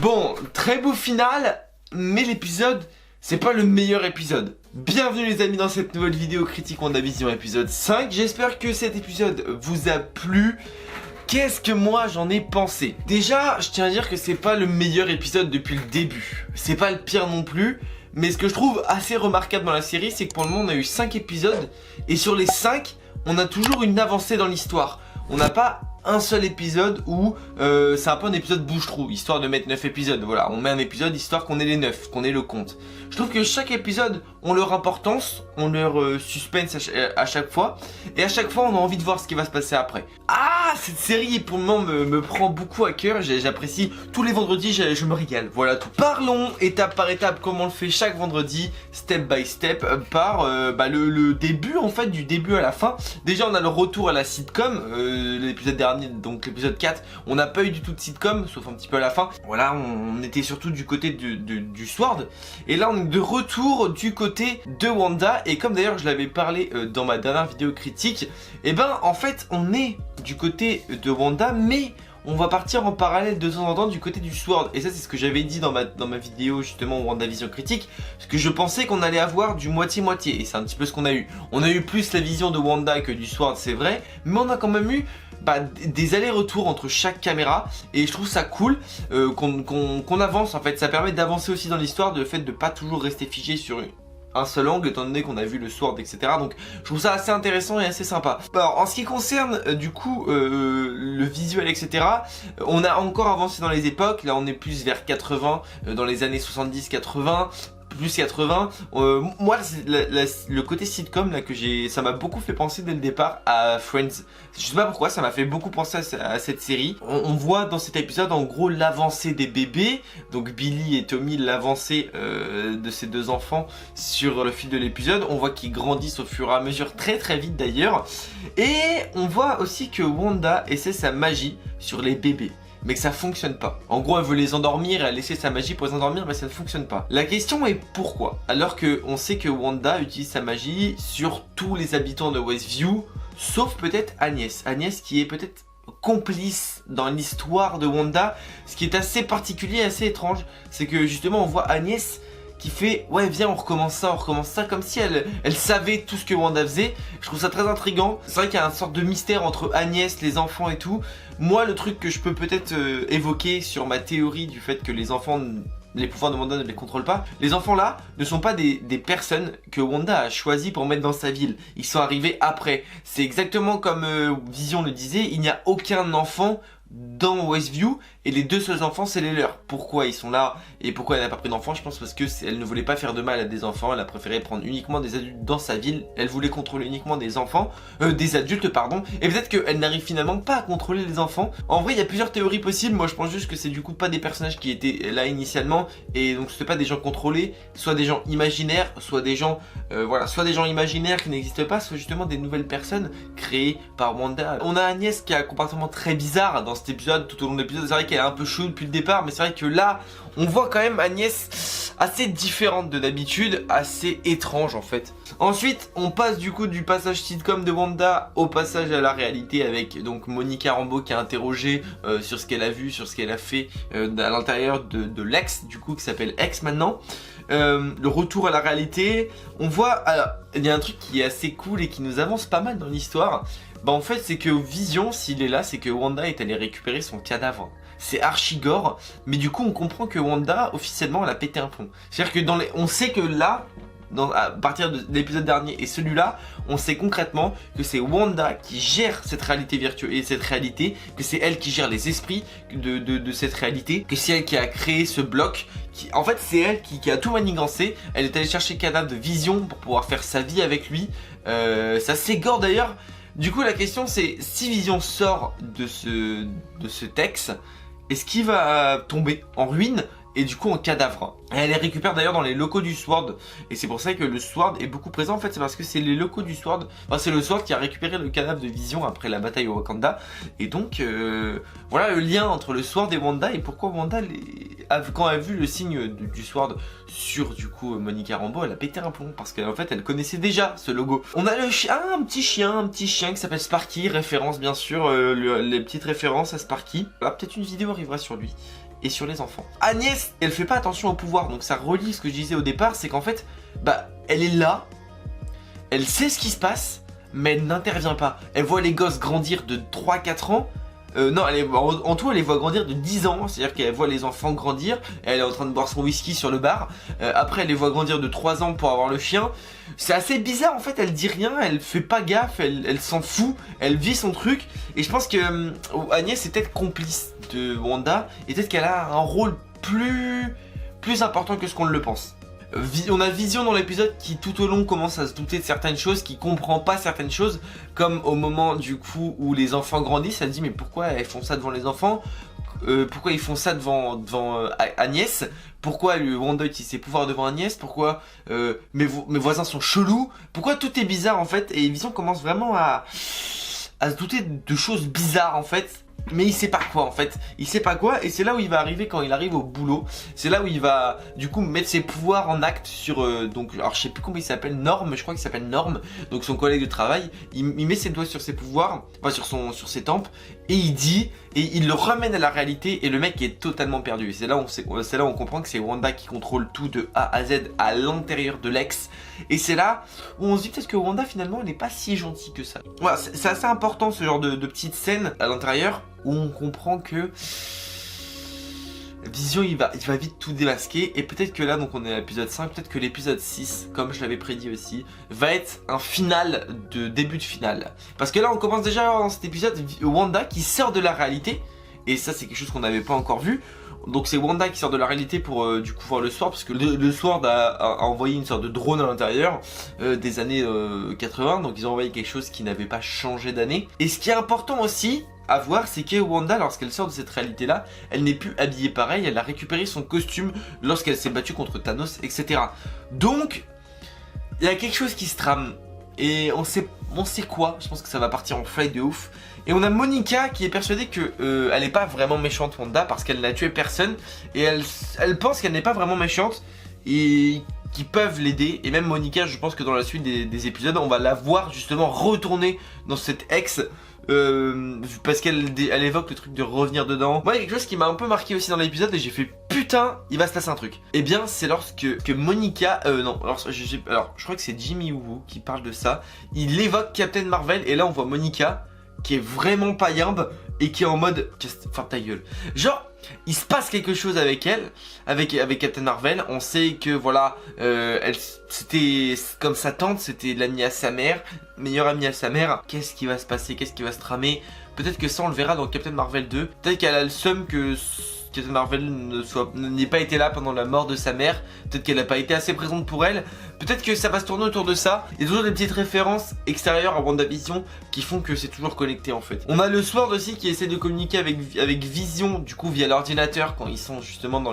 Bon, très beau final, mais l'épisode, c'est pas le meilleur épisode. Bienvenue les amis dans cette nouvelle vidéo critique WandaVision épisode 5. J'espère que cet épisode vous a plu. Qu'est-ce que moi j'en ai pensé? Déjà, je tiens à dire que c'est pas le meilleur épisode depuis le début. C'est pas le pire non plus. Mais ce que je trouve assez remarquable dans la série, c'est que pour le moment on a eu 5 épisodes. Et sur les 5, on a toujours une avancée dans l'histoire. On n'a pas un seul épisode où c'est un peu un épisode bouche-trou, histoire de mettre 9 épisodes. Voilà, on met un épisode histoire qu'on ait les 9, qu'on ait le compte. Je trouve que chaque épisode ont leur importance, ont leur suspense à chaque fois. Et à chaque fois, on a envie de voir ce qui va se passer après. Ah, cette série pour le moment me prend beaucoup à cœur. J'apprécie tous les vendredis, je me régale. Voilà tout. Parlons étape par étape, comme on le fait chaque vendredi, step by step, par le début en fait, du début à la fin. Déjà, on a le retour à la sitcom, l'épisode dernier. Donc l'épisode 4, on n'a pas eu du tout de sitcom, sauf un petit peu à la fin. Voilà, on était surtout du côté du Sword. Et là on est de retour du côté de Wanda. Et comme d'ailleurs je l'avais parlé dans ma dernière vidéo critique, et ben en fait on est du côté de Wanda, mais on va partir en parallèle de temps en temps du côté du Sword. Et ça c'est ce que j'avais dit dans ma vidéo justement WandaVision critique, parce que je pensais qu'on allait avoir du moitié-moitié. Et c'est un petit peu ce qu'on a eu. On a eu plus la vision de Wanda que du Sword, c'est vrai, mais on a quand même eu des allers-retours entre chaque caméra. Et je trouve ça cool qu'on avance en fait. Ça permet d'avancer aussi dans l'histoire, le fait de pas toujours rester figé sur un seul angle, étant donné qu'on a vu le Sword, etc. Donc je trouve ça assez intéressant et assez sympa. Alors en ce qui concerne du coup le visuel, etc., on a encore avancé dans les époques. Là on est plus vers 80, dans les années 70-80, plus 80. Moi le côté sitcom là ça m'a beaucoup fait penser dès le départ à Friends. Je sais pas pourquoi, ça m'a fait beaucoup penser à cette série. On voit dans cet épisode en gros l'avancée des bébés, donc Billy et Tommy, l'avancée de ces deux enfants sur le fil de l'épisode. On voit qu'ils grandissent au fur et à mesure, très très vite d'ailleurs. Et on voit aussi que Wanda essaie sa magie sur les bébés, mais que ça fonctionne pas. En gros, elle veut les endormir, elle essaie sa magie pour les endormir, mais ça ne fonctionne pas. La question est pourquoi? Alors qu'on sait que Wanda utilise sa magie sur tous les habitants de Westview, sauf peut-être Agnès. Agnès qui est peut-être complice dans l'histoire de Wanda. Ce qui est assez particulier, assez étrange, c'est que justement on voit Agnès qui fait ouais viens on recommence ça, comme si elle savait tout ce que Wanda faisait. Je trouve ça très intriguant. C'est vrai qu'il y a une sorte de mystère entre Agnès, les enfants et tout. Moi le truc que je peux peut-être évoquer sur ma théorie du fait que les enfants, les pouvoirs de Wanda ne les contrôlent pas. Les enfants là ne sont pas des personnes que Wanda a choisi pour mettre dans sa ville. Ils sont arrivés après. C'est exactement comme Vision le disait, il n'y a aucun enfant dans Westview et les deux seuls enfants c'est les leurs. Pourquoi ils sont là et pourquoi elle n'a pas pris d'enfants? Je pense parce que elle ne voulait pas faire de mal à des enfants. Elle a préféré prendre uniquement des adultes dans sa ville. Elle voulait contrôler uniquement des enfants, des adultes pardon. Et peut-être qu'elle n'arrive finalement pas à contrôler les enfants. En vrai il y a plusieurs théories possibles. Moi je pense juste que c'est du coup pas des personnages qui étaient là initialement, et donc c'est pas des gens contrôlés, soit des gens imaginaires, soit des gens soit des gens imaginaires qui n'existent pas, soit justement des nouvelles personnes créées par Wanda. On a Agnès qui a un comportement très bizarre dans cet épisode, tout au long de l'épisode. C'est vrai qu'elle est un peu chaude depuis le départ, mais c'est vrai que là on voit quand même Agnès assez différente de d'habitude, assez étrange en fait. Ensuite on passe du coup du passage sitcom de Wanda au passage à la réalité, avec donc Monica Rambeau qui est interrogée sur ce qu'elle a vu, sur ce qu'elle a fait à l'intérieur de l'ex du coup qui s'appelle Ex maintenant. Le retour à la réalité, on voit, alors il y a un truc qui est assez cool et qui nous avance pas mal dans l'histoire. Bah en fait c'est que Vision, s'il est là, c'est que Wanda est allée récupérer son cadavre. C'est archi gore, mais du coup on comprend que Wanda officiellement elle a pété un plomb. C'est-à-dire que on sait que là, à partir de l'épisode dernier et celui-là, on sait concrètement que c'est Wanda qui gère cette réalité virtuelle et cette réalité, que c'est elle qui gère les esprits de cette réalité, que c'est elle qui a créé ce bloc, en fait c'est elle qui a tout manigancé. Elle est allée chercher le cadavre de Vision pour pouvoir faire sa vie avec lui. C'est assez gore d'ailleurs. Du coup la question c'est, si Vision sort de ce texte, est-ce qu'il va tomber en ruine et du coup en cadavre? Elle les récupère d'ailleurs dans les locaux du Sword, et c'est pour ça que le Sword est beaucoup présent en fait. C'est parce que c'est les locaux du Sword, enfin, c'est le Sword qui a récupéré le cadavre de Vision après la bataille au Wakanda. Et donc voilà le lien entre le Sword et Wanda, et pourquoi Wanda quand elle a vu le signe du Sword sur du coup Monica Rambeau, elle a pété un plomb parce qu'en fait elle connaissait déjà ce logo. On a un petit chien qui s'appelle Sparky, référence bien sûr, les petites références à Sparky. Là peut-être une vidéo arrivera sur lui. et sur les enfants. Agnès, elle fait pas attention au pouvoir, donc ça relie ce que je disais au départ, c'est qu'en fait, bah, elle est là, elle sait ce qui se passe, mais elle n'intervient pas. Elle voit les gosses grandir de 3-4 ans. Non, en tout, elle les voit grandir de 10 ans. C'est-à-dire qu'elle voit les enfants grandir. Elle est en train de boire son whisky sur le bar. Après, elle les voit grandir de 3 ans pour avoir le chien. C'est assez bizarre en fait. Elle dit rien, elle fait pas gaffe, elle s'en fout. Elle vit son truc. Et je pense que Agnès est peut-être complice de Wanda. Et peut-être qu'elle a un rôle plus important que ce qu'on le pense. On a Vision dans l'épisode qui tout au long commence à se douter de certaines choses, qui comprend pas certaines choses, comme au moment du coup où les enfants grandissent, elle dit mais pourquoi elles font ça devant les enfants, pourquoi ils font ça devant Agnès, pourquoi Wanda utilise ses pouvoirs devant Agnès, pourquoi mes voisins sont chelous, pourquoi tout est bizarre en fait, et Vision commence vraiment à se douter de choses bizarres en fait. Mais il sait pas quoi en fait, il sait pas quoi, et c'est là où il va arriver quand il arrive au boulot. C'est là où il va du coup mettre ses pouvoirs en acte sur donc, alors je sais plus comment il s'appelle, Norm, je crois qu'il s'appelle Norm, donc son collègue de travail. Il met ses doigts sur ses pouvoirs, enfin sur ses tempes, et il dit, et il le ramène à la réalité, et le mec est totalement perdu. Et c'est là où on comprend que c'est Wanda qui contrôle tout de A à Z à l'intérieur de l'ex. Et c'est là où on se dit peut-être que Wanda finalement elle n'est pas si gentille que ça. Voilà, c'est assez important ce genre de petites scènes à l'intérieur où on comprend que Vision il va vite tout démasquer. Et peut-être que là, donc on est à l'épisode 5, peut-être que l'épisode 6, comme je l'avais prédit aussi, va être un final de début de finale. Parce que là on commence déjà à avoir dans cet épisode Wanda qui sort de la réalité. Et ça c'est quelque chose qu'on n'avait pas encore vu. Donc c'est Wanda qui sort de la réalité pour du coup voir le Sword, parce que le Sword a envoyé une sorte de drone à l'intérieur des années 80, donc ils ont envoyé quelque chose qui n'avait pas changé d'année. Et ce qui est important aussi à voir, c'est que Wanda, lorsqu'elle sort de cette réalité là, elle n'est plus habillée pareil, elle a récupéré son costume lorsqu'elle s'est battue contre Thanos, etc. Donc il y a quelque chose qui se trame, et on sait quoi. Je pense que ça va partir en fly de ouf. Et on a Monica qui est persuadée que elle n'est pas vraiment méchante, Wanda, parce qu'elle n'a tué personne. Et elle pense qu'elle n'est pas vraiment méchante et qui peuvent l'aider. Et même Monica, je pense que dans la suite des épisodes, on va la voir justement retourner dans cette ex. Parce qu'elle évoque le truc de revenir dedans. Moi, il y a quelque chose qui m'a un peu marqué aussi dans l'épisode, et j'ai fait putain, il va se passer un truc. Et bien, c'est lorsque Monica, non, alors je crois que c'est Jimmy Woo qui parle de ça. Il évoque Captain Marvel, et là on voit Monica qui est vraiment pas yimbe et qui est en mode ferme ta gueule. Genre, il se passe quelque chose avec elle, avec Captain Marvel. On sait que voilà, c'était comme sa tante, c'était l'amie à sa mère, meilleure amie à sa mère. Qu'est-ce qui va se passer? Qu'est-ce qui va se tramer? Peut-être que ça on le verra dans Captain Marvel 2. Peut-être qu'elle a le seum que Captain Marvel n'ait pas été là pendant la mort de sa mère. Peut-être qu'elle n'a pas été assez présente pour elle. Peut-être que ça va se tourner autour de ça. Il y a toujours des petites références extérieures à WandaVision qui font que c'est toujours connecté en fait. On a le Sword aussi qui essaie de communiquer avec Vision, du coup via l'ordinateur, quand ils sont justement dans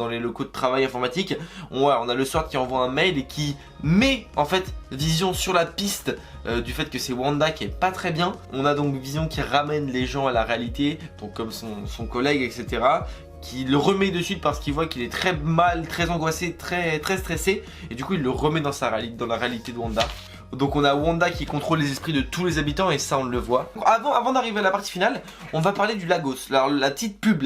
les locaux de travail informatique. On a le Sword qui envoie un mail et qui met en fait Vision sur la piste du fait que c'est Wanda qui est pas très bien. On a donc Vision qui ramène les gens à la réalité, donc comme son collègue, etc., qui le remet de suite parce qu'il voit qu'il est très mal, très angoissé, très stressé, et du coup il le remet dans la réalité de Wanda. Donc on a Wanda qui contrôle les esprits de tous les habitants, et ça on le voit. Avant d'arriver à la partie finale, on va parler du Lagos. Alors la petite pub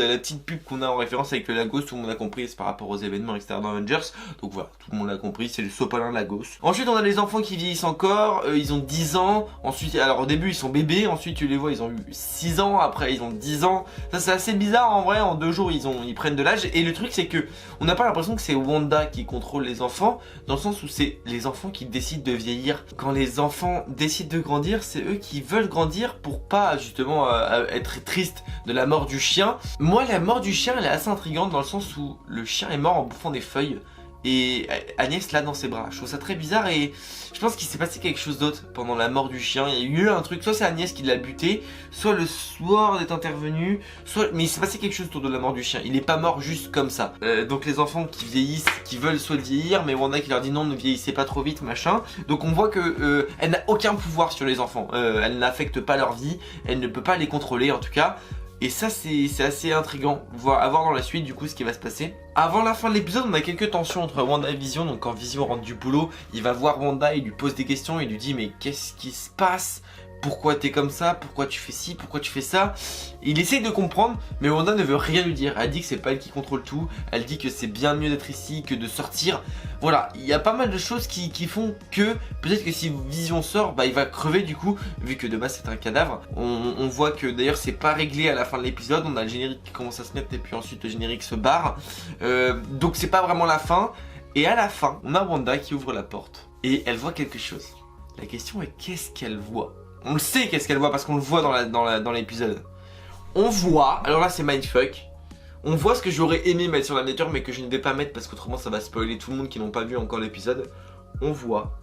qu'on a en référence avec le Lagos, tout le monde a compris, c'est par rapport aux événements extérieurs d'Avengers. Donc voilà, tout le monde l'a compris, c'est le sopalin Lagos. Ensuite on a les enfants qui vieillissent encore, ils ont 10 ans. Ensuite, alors au début ils sont bébés, ensuite tu les vois ils ont eu 6 ans, après ils ont 10 ans. Ça c'est assez bizarre en vrai, en 2 jours ils prennent de l'âge. Et le truc c'est que on n'a pas l'impression que c'est Wanda qui contrôle les enfants, dans le sens où c'est les enfants qui décident de vieillir. Quand les enfants décident de grandir, c'est eux qui veulent grandir pour pas justement être tristes de la mort du chien. Moi la mort du chien elle est assez intrigante, dans le sens où le chien est mort en bouffant des feuilles et Agnès l'a dans ses bras. Je trouve ça très bizarre, et je pense qu'il s'est passé quelque chose d'autre pendant la mort du chien. Il y a eu un truc, soit c'est Agnès qui l'a buté, soit le Sword est intervenu, mais il s'est passé quelque chose autour de la mort du chien. Il est pas mort juste comme ça. Donc les enfants qui vieillissent, qui veulent soit vieillir, mais Wanda qui leur dit non, ne vieillissez pas trop vite, machin. Donc on voit que elle n'a aucun pouvoir sur les enfants. Elle n'affecte pas leur vie, elle ne peut pas les contrôler en tout cas. Et ça c'est assez intriguant à voir dans la suite du coup ce qui va se passer. Avant la fin de l'épisode, on a quelques tensions entre Wanda et Vision. Donc quand Vision rentre du boulot, il va voir Wanda, il lui pose des questions, il lui dit mais qu'est-ce qui se passe? pourquoi t'es comme ça, pourquoi tu fais ci, pourquoi tu fais ça. Il essaye de comprendre, mais Wanda ne veut rien lui dire. Elle dit que c'est pas elle qui contrôle tout, elle dit que c'est bien mieux d'être ici que de sortir. Voilà, il y a pas mal de choses qui font que peut-être que si Vision sort, bah il va crever du coup, vu que de base c'est un cadavre. On voit que d'ailleurs c'est pas réglé à la fin de l'épisode, on a le générique qui commence à se mettre et puis ensuite le générique se barre. Donc c'est pas vraiment la fin. Et à la fin, on a Wanda qui ouvre la porte et elle voit quelque chose. La question est qu'est-ce qu'elle voit? On le sait qu'est-ce qu'elle voit parce qu'on le voit dans l'épisode. On voit, alors là c'est mindfuck. On voit ce que j'aurais aimé mettre sur la miniature mais que je ne vais pas mettre parce qu'autrement ça va spoiler tout le monde qui n'ont pas vu encore l'épisode. On voit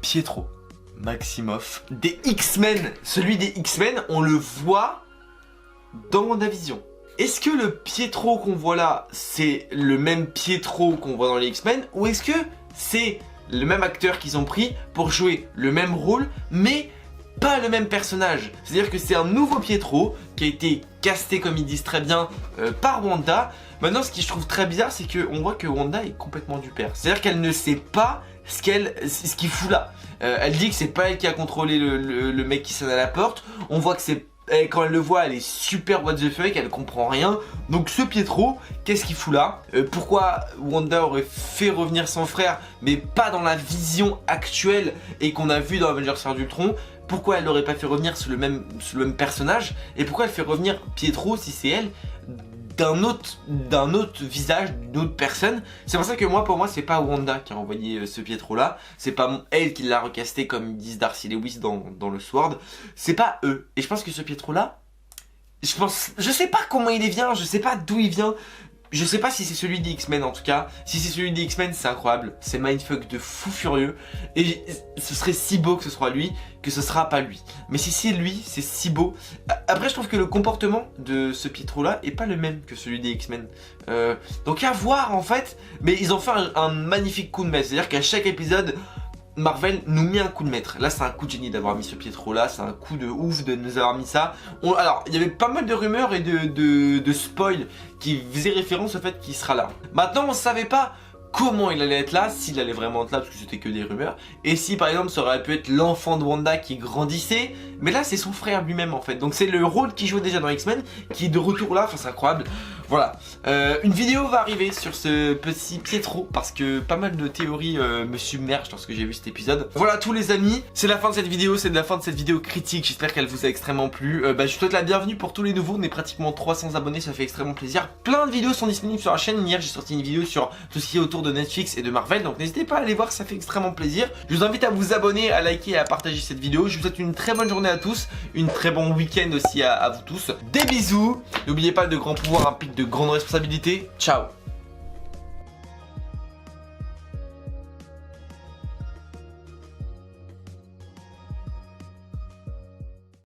Pietro Maximoff des X-Men. Celui des X-Men, on le voit dans WandaVision. Est-ce que le Pietro qu'on voit là, c'est le même Pietro qu'on voit dans les X-Men, ou est-ce que c'est le même acteur qu'ils ont pris pour jouer le même rôle, mais pas le même personnage? C'est-à-dire que c'est un nouveau Pietro qui a été casté, comme ils disent très bien, par Wanda. Maintenant, ce qui je trouve très bizarre, c'est qu'on voit que Wanda est complètement du père. C'est-à-dire qu'elle ne sait pas ce qu'il fout là. Elle dit que c'est pas elle qui a contrôlé le mec qui sonne à la porte. On voit que c'est... quand elle le voit, elle est super what the fuck, elle comprend rien. Donc ce Pietro, qu'est-ce qu'il fout là? Pourquoi Wanda aurait fait revenir son frère, mais pas dans la vision actuelle et qu'on a vu dans Avengers Ère d'Ultron? Pourquoi elle l'aurait pas fait revenir sur le même personnage? Et pourquoi elle fait revenir Pietro si c'est elle d'un autre visage, d'une autre personne? C'est pour ça que pour moi c'est pas Wanda qui a envoyé ce Pietro là, c'est pas elle qui l'a recasté comme ils disent Darcy Lewis dans le Sword, c'est pas eux. Et je pense que ce Pietro là, je sais pas comment il vient, je sais pas d'où il vient. Je sais pas si c'est celui des X-Men en tout cas. Si c'est celui des X-Men, c'est incroyable. C'est mindfuck de fou furieux. Et ce serait si beau que ce soit lui, que ce sera pas lui. Mais si c'est lui, c'est si beau. Après, je trouve que le comportement de ce Pietro là est pas le même que celui des X-Men. Donc à voir en fait. Mais ils ont fait un magnifique coup de maître. C'est-à-dire qu'à chaque épisode, Marvel nous met un coup de maître. Là c'est un coup de génie d'avoir mis ce Pietro là, c'est un coup de ouf de nous avoir mis ça. Alors il y avait pas mal de rumeurs et de spoil qui faisaient référence au fait qu'il sera là. Maintenant on savait pas comment il allait être là, s'il allait vraiment être là parce que c'était que des rumeurs. Et si par exemple ça aurait pu être l'enfant de Wanda qui grandissait. Mais là c'est son frère lui-même en fait. Donc c'est le rôle qu'il jouait déjà dans X-Men qui est de retour là, enfin c'est incroyable. Voilà, une vidéo va arriver sur ce petit Pietro parce que pas mal de théories me submergent lorsque j'ai vu cet épisode. Voilà tous les amis, c'est la fin de cette vidéo, c'est la fin de cette vidéo critique, j'espère qu'elle vous a extrêmement plu. Je vous souhaite la bienvenue pour tous les nouveaux, on est pratiquement 300 abonnés, ça fait extrêmement plaisir. Plein de vidéos sont disponibles sur la chaîne, hier j'ai sorti une vidéo sur tout ce qui est autour de Netflix et de Marvel, donc n'hésitez pas à aller voir, ça fait extrêmement plaisir. Je vous invite à vous abonner, à liker et à partager cette vidéo. Je vous souhaite une très bonne journée à tous, une très bon week-end aussi à vous tous. Des bisous, n'oubliez pas, de grands pouvoirs impliquent de grandes responsabilités. Ciao.